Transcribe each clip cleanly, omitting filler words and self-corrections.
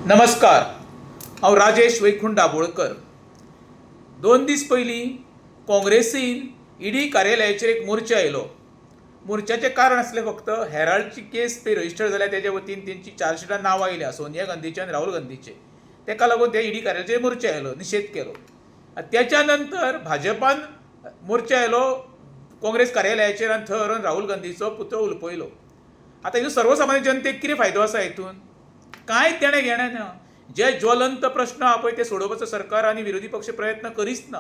नमस्कार, हांव राजेश वैकुंठ दाबोळकर। 2 दीस पयलीं काँग्रेसीन ईडी कार्यालयाचेर एक मोर्चा आयलो। मोर्चाचें कारण आसलें फक्त हेराल्डची केस ते रजिस्टर जाल्या तेज्या वतीन तेंची चार्जशिटान नांवां आयल्या सोनिया गांधीचे आनी राहुल गांधीचे। तेका लागून ते ईडी कार्यालयाचेर मोर्चा आयलो, निशेध केलो। त्याच्या नंतर भाजपान मोर्चा आयलो काँग्रेस कार्यालयाचेर आनी थंय व्हरून राहुल गांधीचो पुतळो उलपयलो। आतां हितून सर्वसामान्य जनतेक कितें फायदो आसा हितून? कांय देणें घेणें ना। जे ज्वलंत प्रश्न आहा पळय ते सोडोवपाचो सरकार आनी विरोधी पक्ष प्रयत्न करीच ना।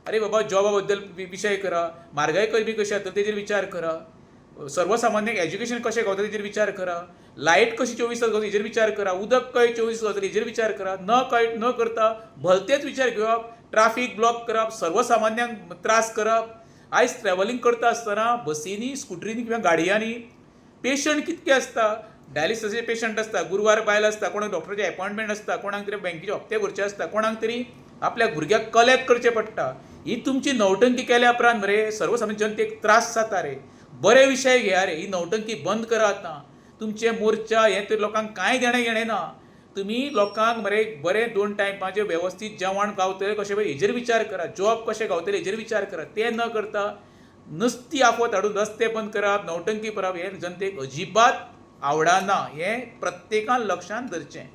अरे बाबा, जॉबा बद्दल विशय करा, म्हारगाय कमी कशी जाता तेजेर विचार करा, सर्वसामान्यांक एज्युकेशन कशें गावता तेजेर विचार करा, लायट कशी 24 तास गावता हेजेर विचार करा, उदक कशें 24 गावतलें हेजेर विचार करा। न करता भलतेच विचार घेवप, ट्राफीक ब्लॉक करप, सर्वसामान्यांक त्रास करप। आयज ट्रॅव्हलिंग करता आसतना बसींनी, स्कुटरींनी किंवा गाडयांनी पेशंट कितके आसता। डायलिसिसाचे पेशंट आसता, गुरवार बायल आसता, कोणाक डॉक्टराचे अपॉयंटमेंट आसता, कोणाक तरी बँकेचे हप्ते भरचे आसता, कोणाक तरी आपल्या भुरग्याक कलेक्ट करचें पडटा। ही तुमची नवटंकी केल्या उपरांत मरे सर्वसामान्य जनतेक त्रास जाता रे। बरे विशय घेया रे, ही नवटंकी बंद करा आतां। तुमचे मोर्चा हे तर लोकांक कांय देणें घेणें ना। तुमी लोकांक मरे बरें 2 टायमाचें वेवस्थीत जेवण गावतलें कशें पळय हेजेर विचार करा, जॉब कशें गावतले हेजेर विचार करा। तें न करता नुस्ती आफत हाडून रस्ते बंद करप, नवटंकी करप हें जनतेक अजिबात आवडना। हें प्रत्येकान लक्षांत धरचें।